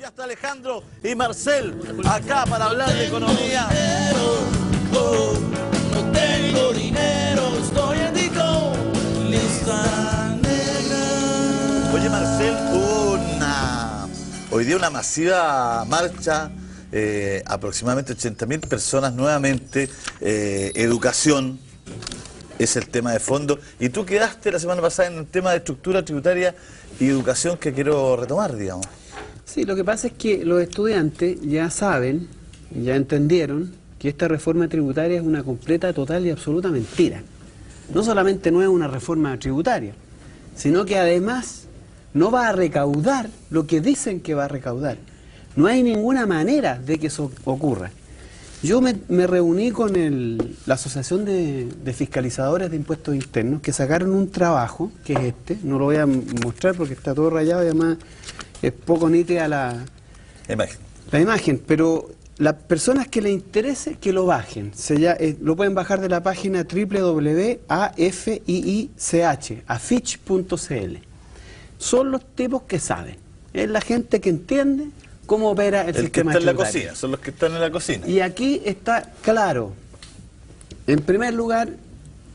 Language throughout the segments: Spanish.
Ya está Alejandro y Marcel acá para hablar de economía. No tengo dinero, estoy en Dico, lista negra. Oye, Marcel, hoy día una masiva marcha, aproximadamente 80.000 personas nuevamente, educación es el tema de fondo. Y tú quedaste la semana pasada en el tema de estructura tributaria y educación que quiero retomar, digamos. Sí, lo que pasa es que los estudiantes ya saben, ya entendieron que esta reforma tributaria es una completa, total y absoluta mentira. No solamente no es una reforma tributaria, sino que además no va a recaudar lo que dicen que va a recaudar. No hay ninguna manera de que eso ocurra. Yo me reuní con la Asociación de Fiscalizadores de Impuestos Internos, que sacaron un trabajo, que es este, no lo voy a mostrar porque está todo rayado y además es poco nítida la imagen, pero las personas que les interese que lo bajen, lo pueden bajar de la página www.afich.cl. Son los tipos que saben, es la gente que entiende cómo opera el sistema tributario. En la cocina, son los que están en la cocina. Y aquí está claro, en primer lugar,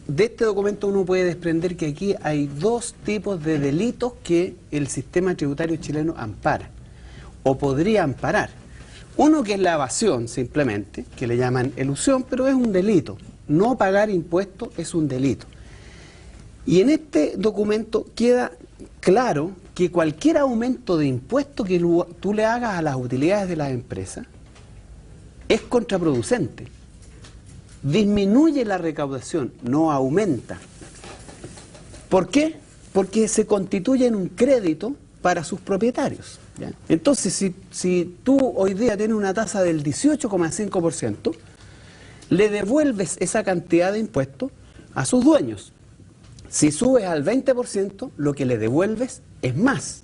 de este documento uno puede desprender que aquí hay dos tipos de delitos que el sistema tributario chileno ampara, o podría amparar. Uno que es la evasión, simplemente, que le llaman elusión, pero es un delito. No pagar impuestos es un delito. Y en este documento queda claro que cualquier aumento de impuesto que tú le hagas a las utilidades de las empresas es contraproducente. Disminuye la recaudación, no aumenta. ¿Por qué? Porque se constituye en un crédito para sus propietarios, ¿ya? Entonces, si tú hoy día tienes una tasa del 18,5%, le devuelves esa cantidad de impuestos a sus dueños. Si subes al 20%, lo que le devuelves es más.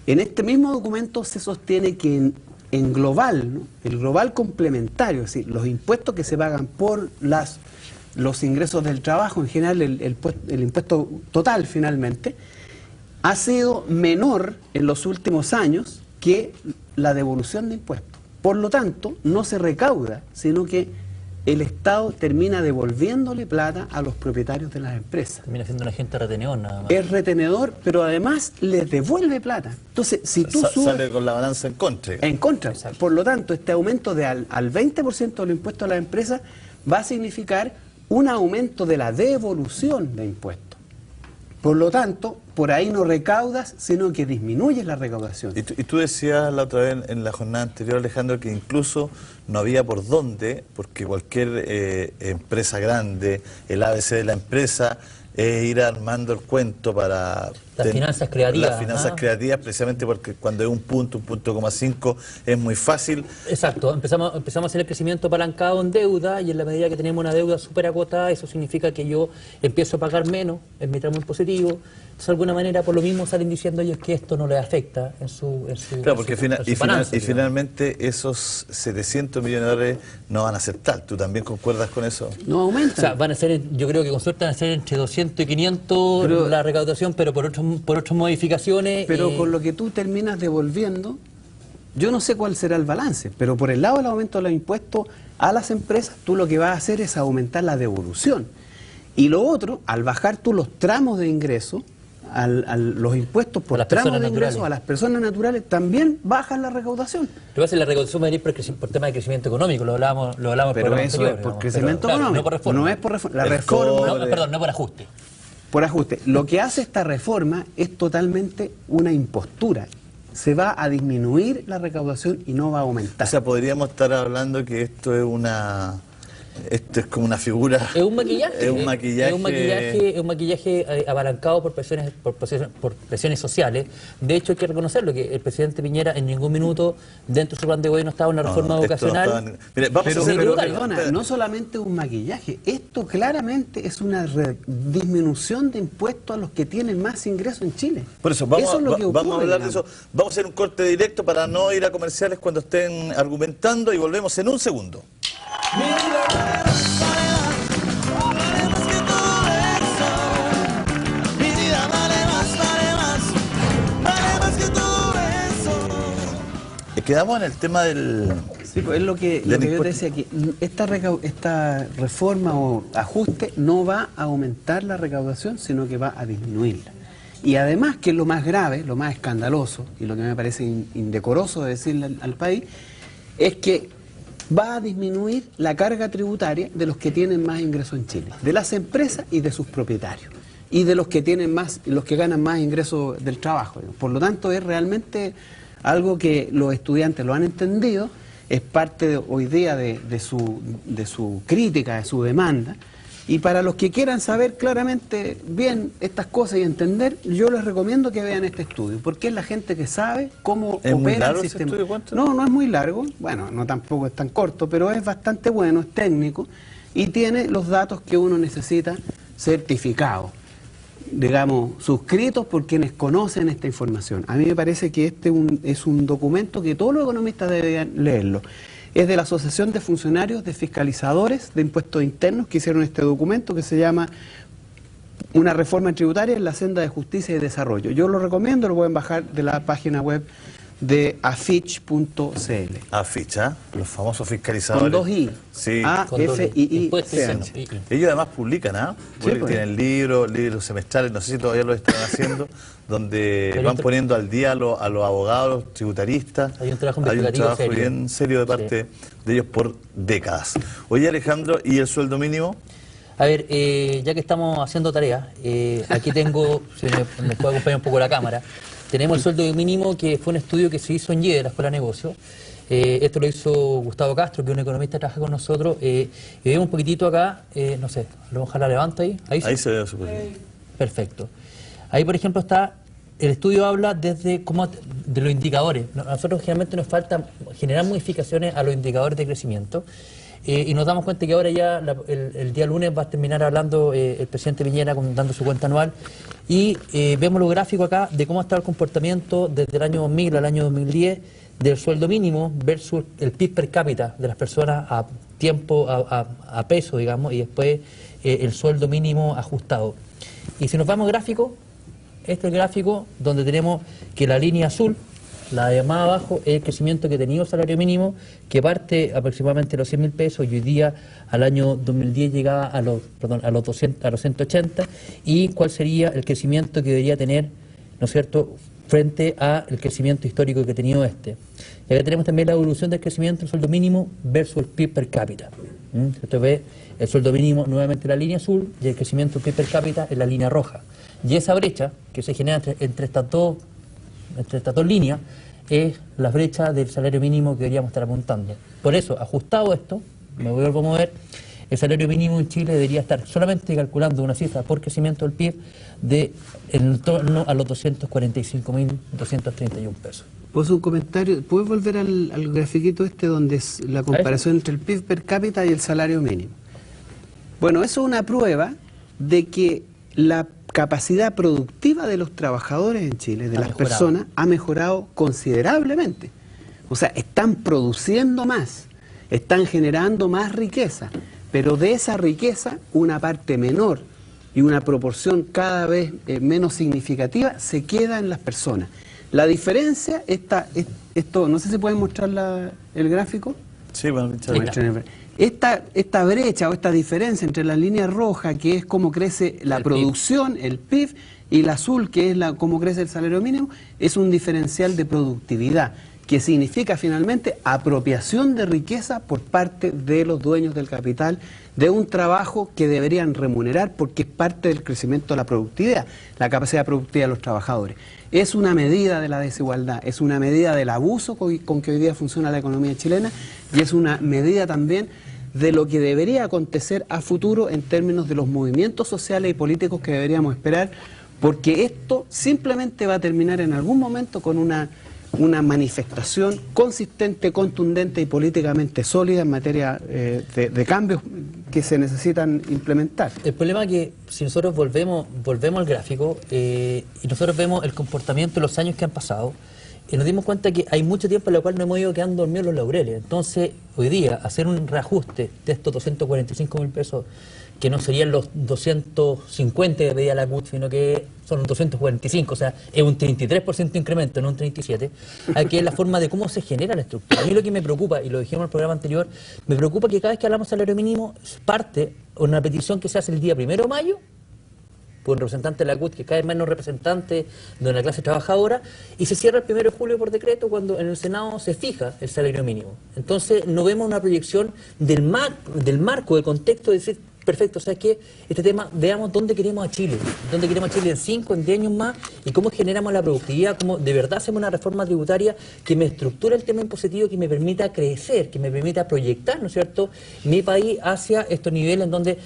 En este mismo documento se sostiene que en global, ¿no? El global complementario, es decir, los impuestos que se pagan por los ingresos del trabajo, en general el impuesto total finalmente, ha sido menor en los últimos años que la devolución de impuestos. Por lo tanto, no se recauda, sino que el Estado termina devolviéndole plata a los propietarios de las empresas. Termina siendo un agente retenedor nada más. Es retenedor, pero además les devuelve plata. Entonces, si tú subes... Sale con la balanza en contra. En contra. Por lo tanto, este aumento de al 20% de los impuestos a las empresas va a significar un aumento de la devolución de impuestos. Por lo tanto, por ahí no recaudas, sino que disminuyes la recaudación. Y tú decías la otra vez en la jornada anterior, Alejandro, que incluso no había por dónde, porque cualquier empresa grande, el ABC de la empresa, ir armando el cuento para... Las finanzas creativas. Las finanzas creativas, precisamente porque cuando es un punto, 1,5, es muy fácil. Exacto, empezamos a hacer el crecimiento apalancado en deuda, y en la medida que tenemos una deuda súper acotada, eso significa que yo empiezo a pagar menos en mi tramo impositivo. Entonces, de alguna manera, por lo mismo salen diciendo ellos que esto no les afecta en su Claro, porque balance, finalmente esos 700 millones de dólares no van a ser tal. ¿Tú también concuerdas con eso? No aumentan. O sea, van a ser, yo creo que con suerte van a ser entre 200 y 500 la recaudación, pero por otras modificaciones. Pero con lo que tú terminas devolviendo, yo no sé cuál será el balance, pero por el lado del aumento de los impuestos a las empresas, tú lo que vas a hacer es aumentar la devolución. Y lo otro, al bajar tú los tramos de ingreso, los impuestos por tramos de ingreso a las personas naturales, también bajan la recaudación. Lo que pasa es que la recaudación va a venir por tema de crecimiento económico, lo hablábamos pero eso es por crecimiento económico, no por reforma. No es por reforma. La reforma... No por ajuste. Por ajuste. Lo que hace esta reforma es totalmente una impostura. Se va a disminuir la recaudación y no va a aumentar. O sea, podríamos estar hablando que esto es como una figura. Es un maquillaje. Es un maquillaje. Es un maquillaje apalancado por presiones sociales. De hecho, hay que reconocerlo, que el presidente Piñera en ningún minuto dentro de su plan de gobierno estaba en una reforma educacional. Perdona, no solamente un maquillaje, esto claramente es una disminución de impuestos a los que tienen más ingresos en Chile. Por eso, vamos a hablar de eso. Vamos a hacer un corte directo para no ir a comerciales cuando estén argumentando y volvemos en un segundo. quedamos en el tema del... Sí, pues es lo que yo te decía, que esta reforma o ajuste no va a aumentar la recaudación, sino que va a disminuirla. Y además, que es lo más grave, lo más escandaloso, y lo que me parece indecoroso de decirle al país, es que va a disminuir la carga tributaria de los que tienen más ingresos en Chile, de las empresas y de sus propietarios, y de los que tienen más, los que ganan más ingresos del trabajo. Por lo tanto, es realmente algo que los estudiantes lo han entendido, es parte hoy día de su crítica, de su demanda. Y para los que quieran saber claramente bien estas cosas y entender, yo les recomiendo que vean este estudio, porque es la gente que sabe cómo opera el sistema. ¿Ese estudio cuánto? No, no es muy largo, bueno, no tampoco es tan corto, pero es bastante bueno, es técnico y tiene los datos que uno necesita certificados, digamos, suscritos por quienes conocen esta información. A mí me parece que este es un documento que todos los economistas deberían leerlo. Es de la Asociación de Funcionarios de Fiscalizadores de Impuestos Internos que hicieron este documento que se llama Una reforma tributaria en la senda de justicia y desarrollo. Yo lo recomiendo, lo pueden bajar de la página web de afich.cl. Afich, ¿eh? Los famosos fiscalizadores. Con 2 I. Sí. A-F-I-I-C-H. Ellos además publican, ¿ah? Sí, pues. Tienen libros semestrales, no sé si todavía lo están haciendo, donde van poniendo al día a los abogados, los tributaristas. Hay un trabajo serio. Bien serio de parte de ellos por décadas. Oye, Alejandro, ¿y el sueldo mínimo? A ver, ya que estamos haciendo tarea, aquí tengo, si me puede acompañar un poco la cámara, tenemos el sueldo mínimo, que fue un estudio que se hizo en IE, la Escuela de Negocios. Esto lo hizo Gustavo Castro, que es un economista que trabaja con nosotros. Y vemos un poquitito acá, no sé, lo vamos a la levanto ahí. Ahí se ve súper bien. Perfecto. Ahí, por ejemplo, está, el estudio habla de los indicadores. A nosotros generalmente nos falta generar modificaciones a los indicadores de crecimiento. Y nos damos cuenta que ahora ya el día lunes va a terminar hablando el presidente Piñera dando su cuenta anual y vemos los gráficos acá de cómo está el comportamiento desde el año 2000 al año 2010 del sueldo mínimo versus el PIB per cápita de las personas a tiempo, a peso, digamos, y después el sueldo mínimo ajustado. Y si nos vamos al gráfico, este es el gráfico donde tenemos que la línea azul, la de más abajo, es el crecimiento que ha tenido el salario mínimo, que parte aproximadamente de los 100.000 pesos y hoy día al año 2010 llegaba a los 180, y cuál sería el crecimiento que debería tener, ¿no es cierto?, frente al crecimiento histórico que ha tenido este. Y acá tenemos también la evolución del crecimiento del sueldo mínimo versus el PIB per cápita. Usted ve el sueldo mínimo nuevamente en la línea azul y el crecimiento del PIB per cápita en la línea roja. Y esa brecha que se genera entre estas dos líneas es la brecha del salario mínimo que deberíamos estar apuntando. Por eso, ajustado esto, me vuelvo a mover, el salario mínimo en Chile debería estar solamente calculando una cifra por crecimiento del PIB de en torno a los 245.231 pesos. Pues un comentario, ¿puedes volver al grafiquito este donde es la comparación entre el PIB per cápita y el salario mínimo? Bueno, eso es una prueba de que la capacidad productiva de los trabajadores en Chile, de las personas, ha mejorado considerablemente. O sea, están produciendo más, están generando más riqueza, pero de esa riqueza una parte menor y una proporción cada vez menos significativa se queda en las personas. La diferencia, esto, no sé si pueden mostrar el gráfico. Sí, bueno, esta brecha o esta diferencia entre la línea roja, que es cómo crece la producción, el PIB, y la azul, que es cómo crece el salario mínimo, es un diferencial de productividad, que significa finalmente apropiación de riqueza por parte de los dueños del capital, de un trabajo que deberían remunerar porque es parte del crecimiento de la productividad, la capacidad productiva de los trabajadores. Es una medida de la desigualdad, es una medida del abuso con que hoy día funciona la economía chilena, y es una medida también de lo que debería acontecer a futuro en términos de los movimientos sociales y políticos que deberíamos esperar, porque esto simplemente va a terminar en algún momento con una manifestación consistente, contundente y políticamente sólida en materia de cambios que se necesitan implementar. El problema es que si nosotros volvemos al gráfico y nosotros vemos el comportamiento de los años que han pasado, y nos dimos cuenta que hay mucho tiempo en el cual nos hemos ido quedando dormidos los laureles. Entonces, hoy día, hacer un reajuste de estos 245.000 pesos que no serían los 250 que pedía la CUT, sino que son 245, o sea, es un 33% de incremento, no un 37%, que es la forma de cómo se genera la estructura. A mí lo que me preocupa, y lo dijimos en el programa anterior, me preocupa que cada vez que hablamos de salario mínimo, parte una petición que se hace el día 1 de mayo, por un representante de la CUT, que cada vez menos representante de una clase trabajadora, y se cierra el 1 de julio por decreto cuando en el Senado se fija el salario mínimo. Entonces no vemos una proyección del marco, del contexto, de decir, perfecto, o sea que este tema, veamos dónde queremos a Chile en 5, en 10 años más, y cómo generamos la productividad, cómo de verdad hacemos una reforma tributaria que me estructure el tema impositivo, que me permita crecer, que me permita proyectar, ¿no es cierto?, mi país hacia estos niveles en donde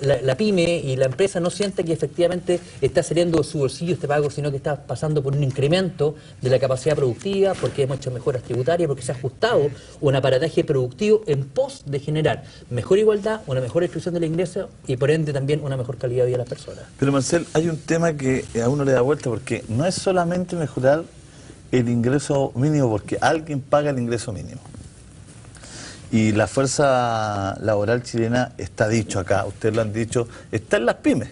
la pyme y la empresa no sienta que efectivamente está saliendo de su bolsillo este pago, sino que está pasando por un incremento de la capacidad productiva, porque hemos hecho mejoras tributarias, porque se ha ajustado un aparataje productivo en pos de generar mejor igualdad, una mejor distribución del ingreso y por ende también una mejor calidad de vida de las personas. Pero Marcel, hay un tema que a uno le da vuelta, porque no es solamente mejorar el ingreso mínimo, porque alguien paga el ingreso mínimo. Y la fuerza laboral chilena, está dicho acá, ustedes lo han dicho, está en las pymes.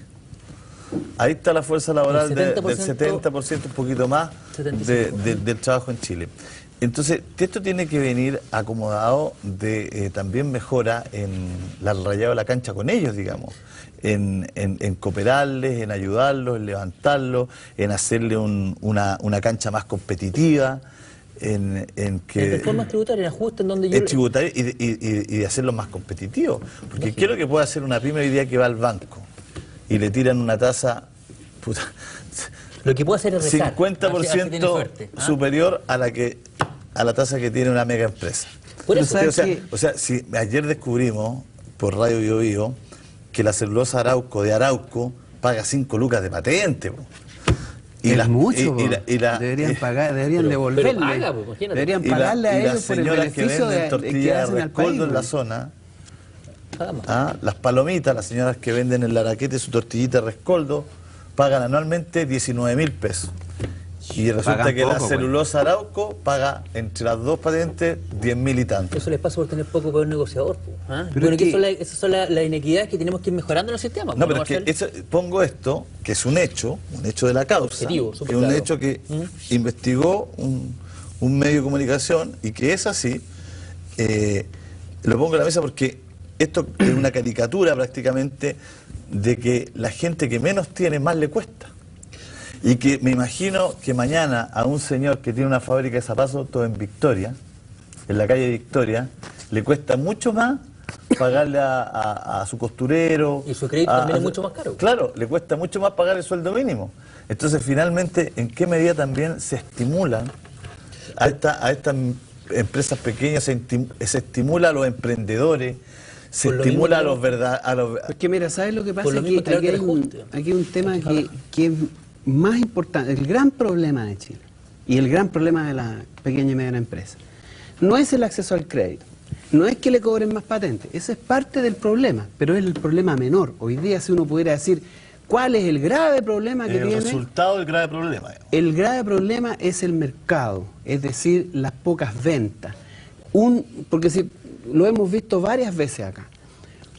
Ahí está la fuerza laboral del 70%, un poquito más, del trabajo en Chile. Entonces, esto tiene que venir acomodado de también mejora en la rayado de la cancha con ellos, digamos, en cooperarles, en ayudarlos, en levantarlos, en hacerle una cancha más competitiva, en reformas tributarias, en ajustes en donde yo... En tributario y de hacerlos más competitivos. Porque ¿qué es lo que puede hacer una pyme hoy día que va al banco y le tiran una tasa... Puta, lo que puede hacer es rezar, 50% superior a la tasa que tiene una mega empresa. Por eso, o sea, si ayer descubrimos por Radio Bio Bio que la celulosa Arauco de Arauco paga 5 lucas de patente. Y es mucho, deberían pagar, deberían devolverle, deberían pagarle a ellos por el beneficio de tortillas de rescoldo en la zona. Las palomitas, las señoras que venden en el Araquete su tortillita de rescoldo, pagan anualmente 19.000 pesos. Y resulta que la celulosa Arauco paga entre las dos patentes 10.000 y tanto. Eso les pasa por tener poco poder negociador. Pero esas son las inequidades que tenemos que ir mejorando en el sistema. No, pero es que pongo esto, que es un hecho de la causa, que es un hecho que investigó un medio de comunicación y que es así. Lo pongo en la mesa porque esto es una caricatura prácticamente de que la gente que menos tiene más le cuesta. Y que me imagino que mañana a un señor que tiene una fábrica de zapatos todo en Victoria, en la calle Victoria, le cuesta mucho más pagarle a su costurero. Y su crédito también es mucho más caro. Claro, le cuesta mucho más pagar el sueldo mínimo. Entonces, finalmente, ¿en qué medida también se estimulan a estas empresas pequeñas, se estimula a los emprendedores, se estimula a los verdaderos... Porque mira, ¿sabes lo que pasa? Aquí hay un tema que es más importante, el gran problema de Chile y el gran problema de la pequeña y mediana empresa no es el acceso al crédito, no es que le cobren más patentes, ese es parte del problema, pero es el problema menor. Hoy día, si uno pudiera decir cuál es el grave problema que tiene... El resultado del grave problema. El grave problema es el mercado, es decir, las pocas ventas. Porque si lo hemos visto varias veces acá,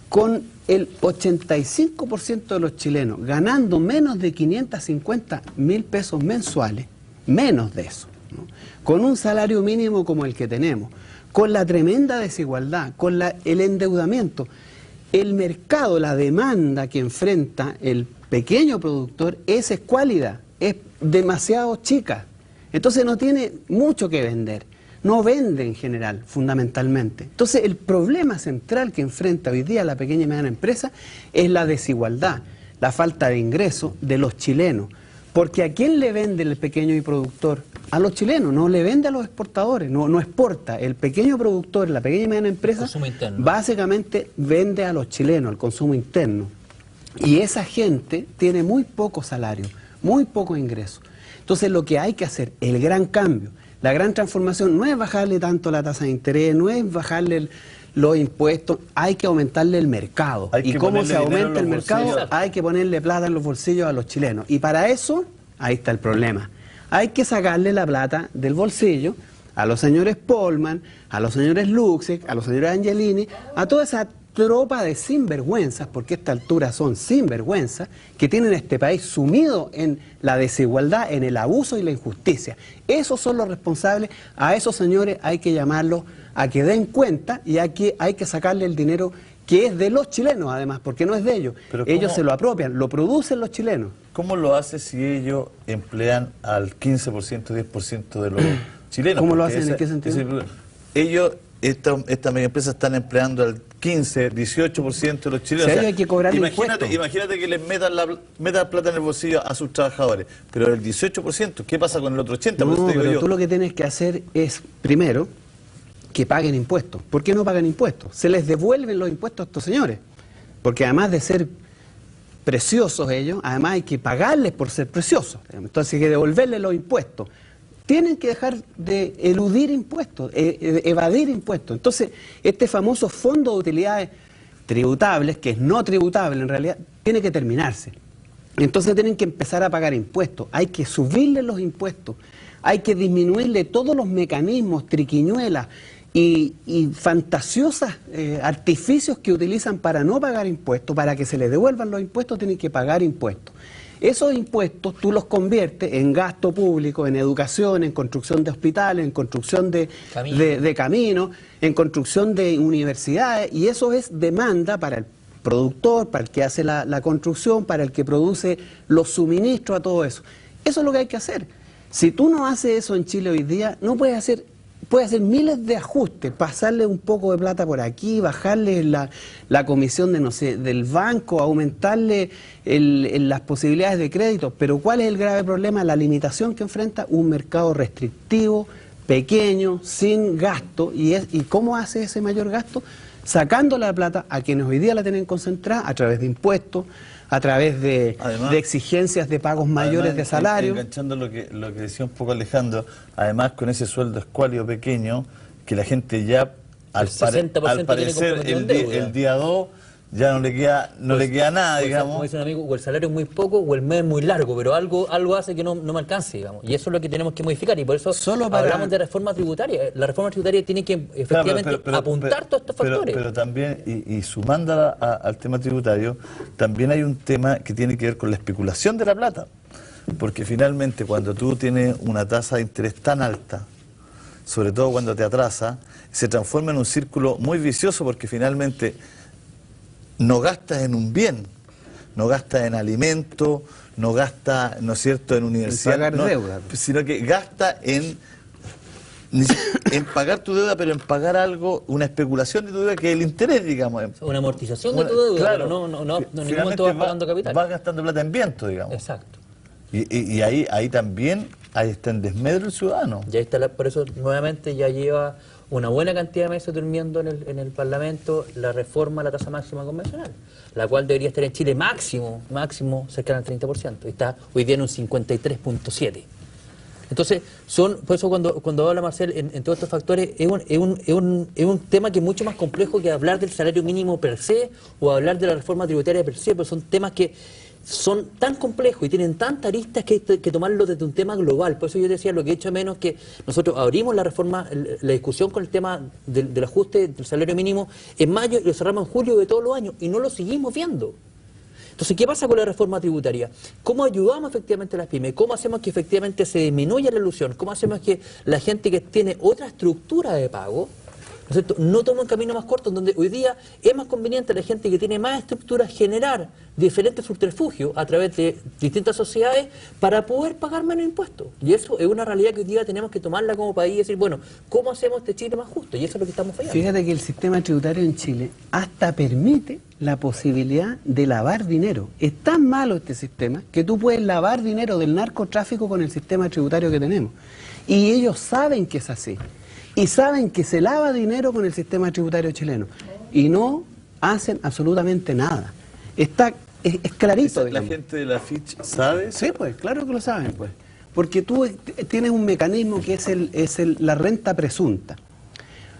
con el 85% de los chilenos ganando menos de 550.000 pesos mensuales, menos de eso, ¿no? Con un salario mínimo como el que tenemos, con la tremenda desigualdad, con el endeudamiento, el mercado, la demanda que enfrenta el pequeño productor es escuálida, es demasiado chica, entonces no tiene mucho que vender. No vende en general, fundamentalmente. Entonces, el problema central que enfrenta hoy día la pequeña y mediana empresa es la desigualdad, la falta de ingresos de los chilenos. Porque ¿a quién le vende el pequeño y productor? A los chilenos, no le vende a los exportadores, no exporta. El pequeño productor, la pequeña y mediana empresa, básicamente vende a los chilenos, al consumo interno. Y esa gente tiene muy poco salario, muy poco ingreso. Entonces, lo que hay que hacer, el gran cambio, la gran transformación no es bajarle tanto la tasa de interés, no es bajarle los impuestos, hay que aumentarle el mercado. ¿Y cómo se aumenta el mercado? Hay que ponerle plata en los bolsillos a los chilenos. Y para eso, ahí está el problema. Hay que sacarle la plata del bolsillo a los señores Polman, a los señores Luxek, a los señores Angelini, a toda esa tropa de sinvergüenzas, porque a esta altura son sinvergüenzas, que tienen este país sumido en la desigualdad, en el abuso y la injusticia. Esos son los responsables. A esos señores hay que llamarlos a que den cuenta y hay que sacarle el dinero que es de los chilenos, además, porque no es de ellos. Pero ellos ¿cómo? se lo apropian, lo producen los chilenos. ¿Cómo lo hace si ellos emplean al 15%, 10% de los chilenos? ¿Cómo lo Porque hacen? ¿En qué sentido? Ellos, estas megaempresas están empleando al 15, 18% de los chilenos. Si a ellos hay que cobrarle imagínate impuestos. que les metan plata en el bolsillo a sus trabajadores, pero el 18%, ¿qué pasa con el otro 80%? No, Por eso te digo pero yo, tú lo que tienes que hacer es, primero, que paguen impuestos. ¿Por qué no pagan impuestos? Se les devuelven los impuestos a estos señores. Porque además de ser preciosos ellos, además hay que pagarles por ser preciosos. Entonces hay que devolverles los impuestos. Tienen que dejar de eludir impuestos, evadir impuestos. Entonces, este famoso fondo de utilidades tributables, que es no tributable en realidad, tiene que terminarse. Entonces tienen que empezar a pagar impuestos. Hay que subirles los impuestos. Hay que disminuirle todos los mecanismos, triquiñuelas y fantasiosos artificios que utilizan para no pagar impuestos. Para que se les devuelvan los impuestos tienen que pagar impuestos. Esos impuestos tú los conviertes en gasto público, en educación, en construcción de hospitales, en construcción de caminos, en construcción de universidades, y eso es demanda para el productor, para el que hace la construcción, para el que produce los suministros a todo eso. Eso es lo que hay que hacer. Si tú no haces eso en Chile hoy día, no puedes hacer... Puede hacer miles de ajustes, pasarle un poco de plata por aquí, bajarle la comisión de, no sé, del banco, aumentarle las posibilidades de crédito. Pero ¿cuál es el grave problema? La limitación que enfrenta un mercado restrictivo, pequeño, sin gasto. ¿Y cómo hace ese mayor gasto? Sacando la plata a quienes hoy día la tienen concentrada a través de impuestos, a través de exigencias de pagos mayores además, de salario. Enganchando lo que decía un poco Alejandro, además con ese sueldo escuálido pequeño, que la gente ya, al parecer, el día 2, ya no le queda nada, digamos. Como dice un amigo, o el salario es muy poco o el mes es muy largo, pero algo hace que no me alcance, digamos. Y eso es lo que tenemos que modificar, y por eso hablamos de reforma tributaria. La reforma tributaria tiene que efectivamente apuntar todos estos factores. Pero también, y sumando al tema tributario, también hay un tema que tiene que ver con la especulación de la plata. Porque finalmente cuando tú tienes una tasa de interés tan alta, sobre todo cuando te atrasa, se transforma en un círculo muy vicioso, porque finalmente no gastas en un bien, no gastas en alimento, no gastas, ¿no es cierto?, en universidad, en pagar deuda, sino que gastas en pagar tu deuda, pero en pagar algo, una especulación de tu deuda, que es el interés, digamos. Una amortización de tu deuda, claro, pero no en ningún momento vas pagando capital. Vas gastando plata en viento, digamos. Exacto. Y ahí también está en desmedro el ciudadano. Ya está, por eso nuevamente ya lleva una buena cantidad de meses durmiendo en el Parlamento la reforma a la tasa máxima convencional, la cual debería estar en Chile máximo cercana al 30%, y está hoy día en un 53.7%. Entonces, por eso cuando habla Marcel en todos estos factores, es un tema que es mucho más complejo que hablar del salario mínimo per se o hablar de la reforma tributaria per se, pero son temas que son tan complejos y tienen tantas aristas que hay que tomarlo desde un tema global. Por eso yo decía, lo que he hecho menos que nosotros abrimos la reforma, la discusión con el tema del ajuste del salario mínimo en mayo y lo cerramos en julio de todos los años y no lo seguimos viendo. Entonces, ¿qué pasa con la reforma tributaria? ¿Cómo ayudamos efectivamente a las pymes? ¿Cómo hacemos que efectivamente se disminuya la ilusión? ¿Cómo hacemos que la gente que tiene otra estructura de pago, ¿no es cierto?, no toma un camino más corto, donde hoy día es más conveniente a la gente que tiene más estructuras generar diferentes subterfugios a través de distintas sociedades para poder pagar menos impuestos? Y eso es una realidad que hoy día tenemos que tomarla como país y decir, bueno, ¿cómo hacemos este Chile más justo? Y eso es lo que estamos fallando. Fíjate que el sistema tributario en Chile hasta permite la posibilidad de lavar dinero. Es tan malo este sistema que tú puedes lavar dinero del narcotráfico con el sistema tributario que tenemos. Y ellos saben que es así. Y saben que se lava dinero con el sistema tributario chileno. Y no hacen absolutamente nada. Es clarito. ¿La gente de la Fitch sabe? Sí, pues, claro que lo saben, pues. Porque tú tienes un mecanismo que es la renta presunta.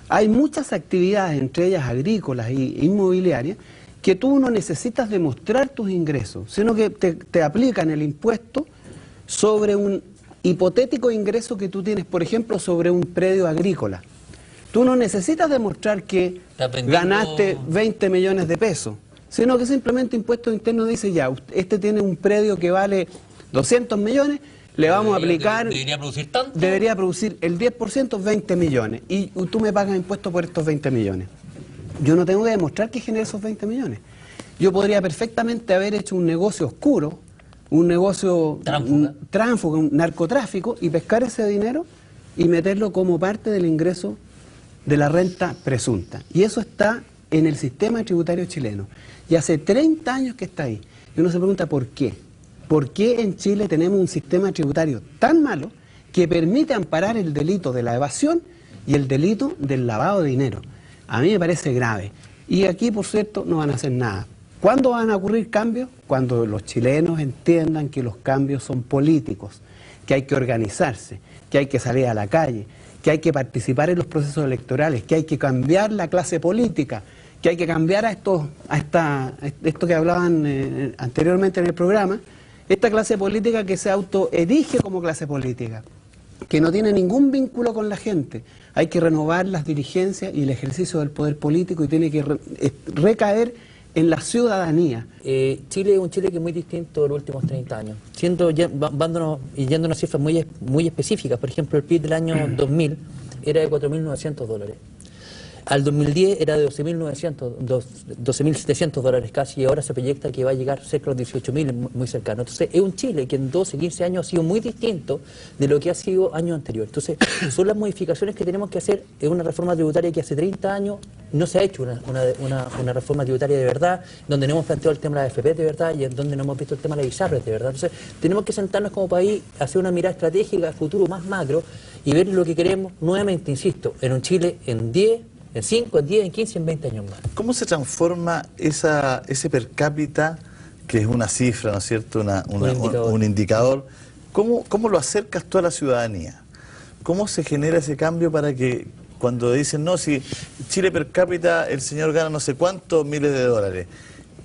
Hay muchas actividades, entre ellas agrícolas e inmobiliarias, que tú no necesitas demostrar tus ingresos, sino que te aplican el impuesto sobre un hipotético ingreso que tú tienes, por ejemplo, sobre un predio agrícola. Tú no necesitas demostrar que Está vendiendo- ganaste 20 millones de pesos, sino que simplemente Impuestos Internos dice ya, este tiene un predio que vale 200 millones, le vamos a aplicar, Debería producir tanto. debería producir el 10%, 20 millones, y tú me pagas impuestos por estos 20 millones. Yo no tengo que demostrar que genere esos 20 millones. Yo podría perfectamente haber hecho un negocio oscuro, un negocio tránsfuga, un narcotráfico, y pescar ese dinero y meterlo como parte del ingreso de la renta presunta. Y eso está en el sistema tributario chileno. Y hace 30 años que está ahí. Y uno se pregunta ¿por qué? ¿Por qué en Chile tenemos un sistema tributario tan malo que permite amparar el delito de la evasión y el delito del lavado de dinero? A mí me parece grave. Y aquí, por cierto, no van a hacer nada. ¿Cuándo van a ocurrir cambios? Cuando los chilenos entiendan que los cambios son políticos, que hay que organizarse, que hay que salir a la calle, que hay que participar en los procesos electorales, que hay que cambiar la clase política, que hay que cambiar a esto que hablaban anteriormente en el programa, esta clase política que se autoerige como clase política, que no tiene ningún vínculo con la gente. Hay que renovar las dirigencias y el ejercicio del poder político y tiene que recaer en la ciudadanía. Chile es un Chile que es muy distinto de los últimos 30 años. Yendo a unas cifras muy específicas, por ejemplo, el PIB del año 2000 era de $4.900. Al 2010 era de $12.700 casi, y ahora se proyecta que va a llegar cerca de los 18.000, muy cercano. Entonces, es un Chile que en 12, 15 años ha sido muy distinto de lo que ha sido años anteriores. Entonces, son las modificaciones que tenemos que hacer en una reforma tributaria que hace 30 años no se ha hecho una reforma tributaria de verdad, donde no hemos planteado el tema de la AFP de verdad y en donde no hemos visto el tema de la ISAPRES de verdad. Entonces, tenemos que sentarnos como país, hacer una mirada estratégica, futuro más macro, y ver lo que queremos, nuevamente, insisto, en un Chile en 10, en 5, en 10, en 15, en 20 años más. ¿Cómo se transforma ese per cápita, que es una cifra, ¿no es cierto?, un indicador? ¿Cómo lo acercas tú a la ciudadanía? ¿Cómo se genera ese cambio para que cuando dicen, no, si Chile per cápita, el señor gana no sé cuántos miles de dólares?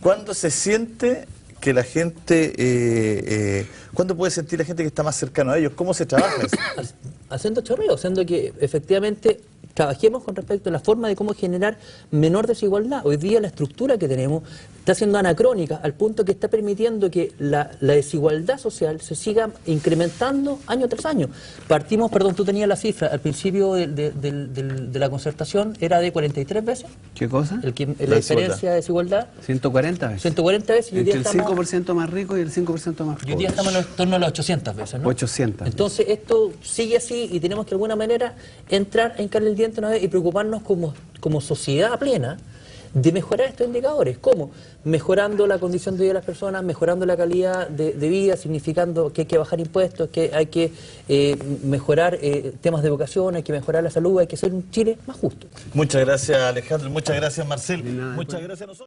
¿Cuándo se siente que la gente, cuándo puede sentir la gente que está más cercano a ellos? ¿Cómo se trabaja eso? Haciendo chorreo, haciendo que efectivamente trabajemos con respecto a la forma de cómo generar menor desigualdad. Hoy día la estructura que tenemos está siendo anacrónica al punto que está permitiendo que la desigualdad social se siga incrementando año tras año. Partimos, perdón, tú tenías la cifra, al principio de la concertación era de 43 veces. ¿Qué cosa? La diferencia de desigualdad. 140 veces. 140 veces. Y hoy día Entre el 5% más rico y el 5% más pobre. Y hoy día estamos en torno a las 800 veces, ¿no? 800. Entonces esto sigue así y tenemos que de alguna manera entrar a hincarle el diente una vez y preocuparnos como sociedad plena de mejorar estos indicadores. ¿Cómo? Mejorando la condición de vida de las personas, mejorando la calidad de vida, significando que hay que bajar impuestos, que hay que mejorar temas de educación, hay que mejorar la salud, hay que ser un Chile más justo. Muchas gracias, Alejandro, muchas gracias, Marcel, muchas gracias a nosotros.